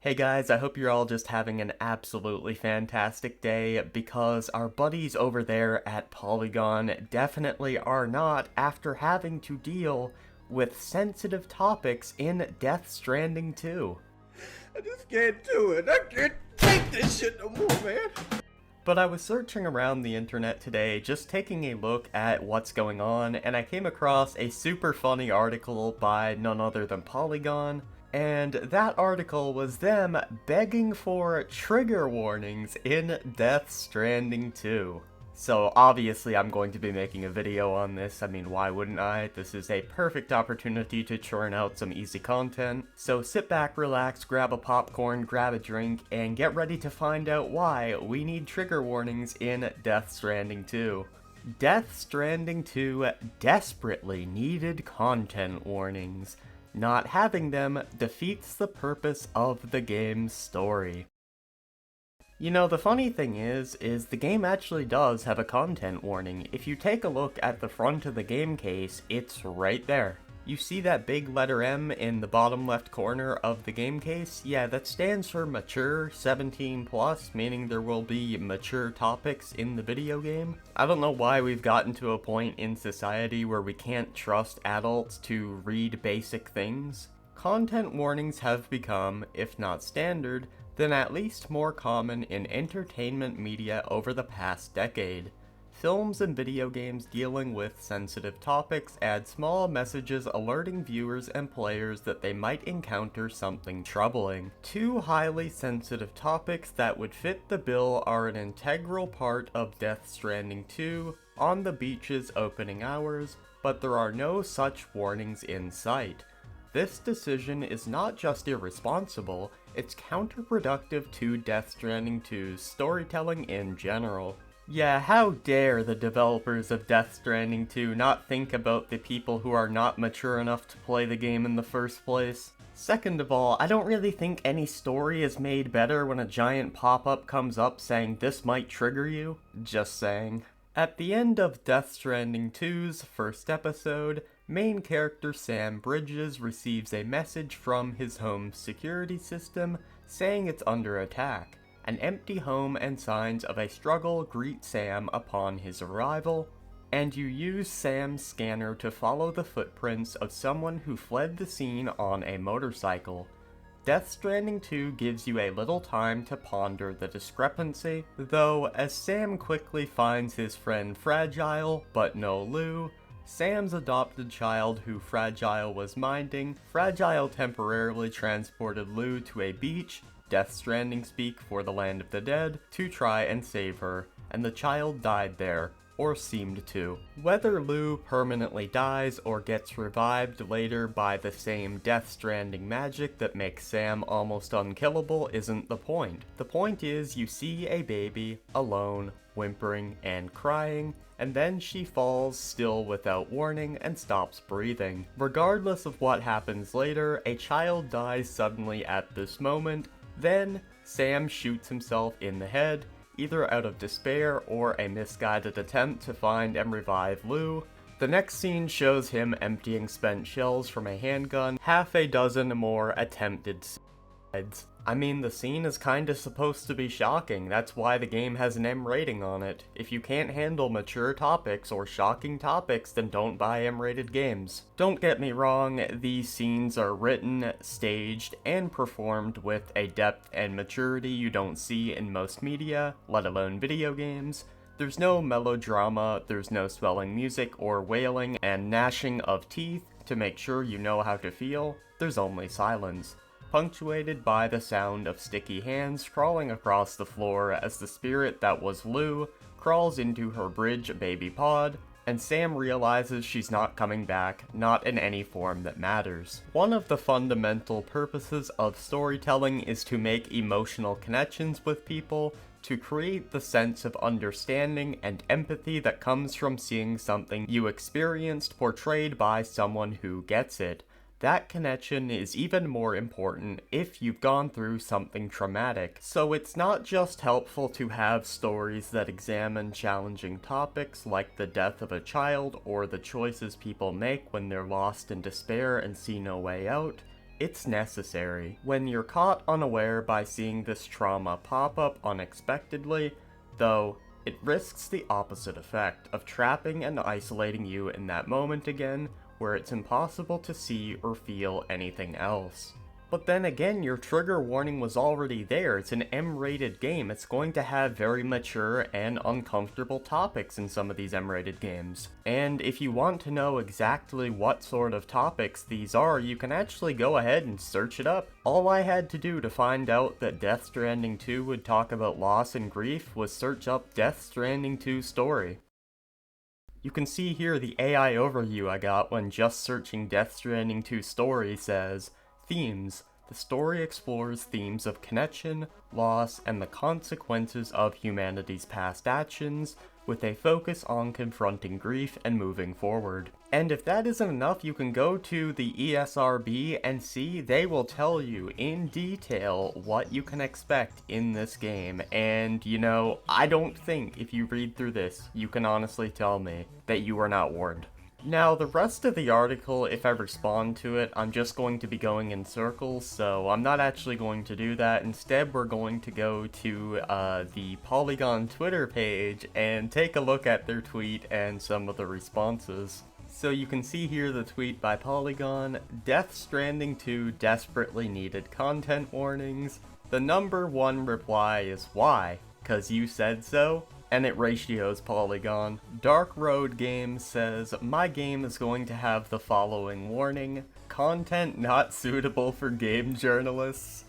Hey guys, I hope you're all just having an absolutely fantastic day, because our buddies over there at Polygon definitely are not, after having to deal with sensitive topics in Death Stranding 2. I just can't do it. I can't take this shit no more, man. But I was searching around the internet today, just taking a look at what's going on, and I came across a super funny article by none other than Polygon. And that article was them begging for trigger warnings in Death Stranding 2. So obviously I'm going to be making a video on this. I mean, why wouldn't I? This is a perfect opportunity to churn out some easy content. So sit back, relax, grab a popcorn, grab a drink, and get ready to find out why we need trigger warnings in Death Stranding 2. Death Stranding 2 desperately needed content warnings. Not having them defeats the purpose of the game's story. You know, the funny thing is the game actually does have a content warning. If you take a look at the front of the game case, it's right there. You see that big letter M in the bottom left corner of the game case? Yeah, that stands for mature 17+, meaning there will be mature topics in the video game. I don't know why we've gotten to a point in society where we can't trust adults to read basic things. Content warnings have become, if not standard, then at least more common in entertainment media over the past decade. Films and video games dealing with sensitive topics add small messages alerting viewers and players that they might encounter something troubling. Two highly sensitive topics that would fit the bill are an integral part of Death Stranding 2 on the beach's opening hours, but there are no such warnings in sight. This decision is not just irresponsible, it's counterproductive to Death Stranding 2's storytelling in general. Yeah, how dare the developers of Death Stranding 2 not think about the people who are not mature enough to play the game in the first place? Second of all, I don't really think any story is made better when a giant pop-up comes up saying this might trigger you. Just saying. At the end of Death Stranding 2's first episode, main character Sam Bridges receives a message from his home's security system saying it's under attack. An empty home and signs of a struggle greet Sam upon his arrival, and you use Sam's scanner to follow the footprints of someone who fled the scene on a motorcycle. Death Stranding 2 gives you a little time to ponder the discrepancy, though as Sam quickly finds his friend Fragile, but no Lou, Sam's adopted child who Fragile was minding, Fragile temporarily transported Lou to a beach, Death Stranding speak for the land of the dead, to try and save her, and the child died there, or seemed to. Whether Lou permanently dies or gets revived later by the same Death Stranding magic that makes Sam almost unkillable isn't the point. The point is you see a baby, alone, whimpering and crying, and then she falls still without warning and stops breathing. Regardless of what happens later, a child dies suddenly at this moment. Then, Sam shoots himself in the head, either out of despair or a misguided attempt to find and revive Lou. The next scene shows him emptying spent shells from a handgun, half a dozen more attempted suicides. I mean, the scene is kinda supposed to be shocking, that's why the game has an M rating on it. If you can't handle mature topics or shocking topics, then don't buy M-rated games. Don't get me wrong, these scenes are written, staged, and performed with a depth and maturity you don't see in most media, let alone video games. There's no melodrama, there's no swelling music or wailing and gnashing of teeth to make sure you know how to feel, there's only silence, punctuated by the sound of sticky hands crawling across the floor as the spirit that was Lou crawls into her bridge baby pod, and Sam realizes she's not coming back, not in any form that matters. One of the fundamental purposes of storytelling is to make emotional connections with people, to create the sense of understanding and empathy that comes from seeing something you experienced portrayed by someone who gets it. That connection is even more important if you've gone through something traumatic. So it's not just helpful to have stories that examine challenging topics like the death of a child or the choices people make when they're lost in despair and see no way out. It's necessary. When you're caught unaware by seeing this trauma pop up unexpectedly, though, it risks the opposite effect of trapping and isolating you in that moment again, where it's impossible to see or feel anything else. But then again, your trigger warning was already there. It's an M-rated game. It's going to have very mature and uncomfortable topics in some of these M-rated games. And if you want to know exactly what sort of topics these are, you can actually go ahead and search it up. All I had to do to find out that Death Stranding 2 would talk about loss and grief was search up Death Stranding 2 story. You can see here the AI overview I got when just searching Death Stranding 2 story says, Themes. The story explores themes of connection, loss, and the consequences of humanity's past actions, with a focus on confronting grief and moving forward. And if that isn't enough, you can go to the ESRB and see they will tell you in detail what you can expect in this game. And, you know, I don't think if you read through this, you can honestly tell me that you are not warned. Now, the rest of the article, if I respond to it, I'm just going to be going in circles, so I'm not actually going to do that. Instead, we're going to go to the Polygon Twitter page and take a look at their tweet and some of the responses. So you can see here the tweet by Polygon, Death Stranding 2 desperately needed content warnings. The number one reply is why? 'Cause you said so? And it ratios Polygon. Dark Road Games says, my game is going to have the following warning. Content not suitable for game journalists.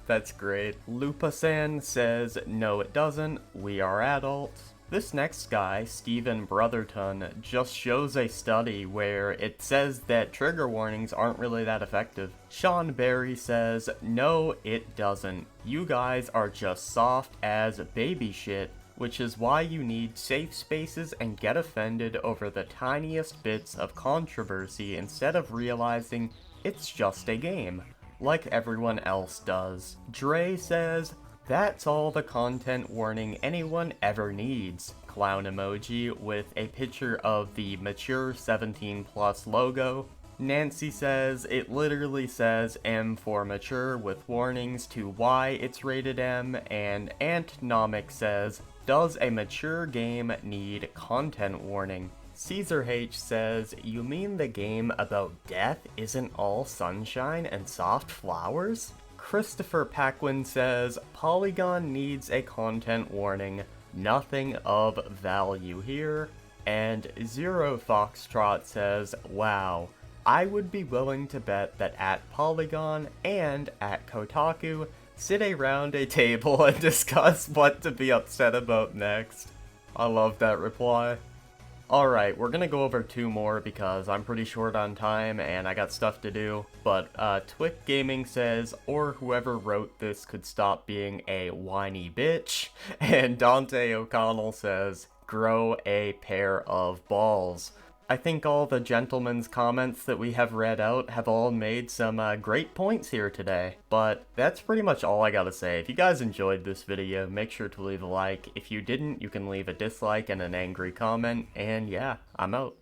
That's great. Lupasan says, no it doesn't, we are adults. This next guy, Stephen Brotherton, just shows a study where it says that trigger warnings aren't really that effective. Sean Berry says, no it doesn't. You guys are just soft as baby shit. Which is why you need safe spaces and get offended over the tiniest bits of controversy instead of realizing it's just a game, like everyone else does. Dre says, that's all the content warning anyone ever needs. Clown emoji with a picture of the mature 17 plus logo. Nancy says, it literally says M for mature with warnings to why it's rated M, and Antnomic says, does a mature game need content warning? Caesar H says, you mean the game about death isn't all sunshine and soft flowers? Christopher Paquin says, Polygon needs a content warning, nothing of value here. And Zero Foxtrot says, wow, I would be willing to bet that at Polygon and at Kotaku, sit around a table and discuss what to be upset about next. I love that reply. Alright, we're gonna go over two more because I'm pretty short on time and I got stuff to do. But Twick Gaming says, or whoever wrote this could stop being a whiny bitch. And Dante O'Connell says, grow a pair of balls. I think all the gentlemen's comments that we have read out have all made some great points here today. But that's pretty much all I gotta say. If you guys enjoyed this video, make sure to leave a like. If you didn't, you can leave a dislike and an angry comment. And yeah, I'm out.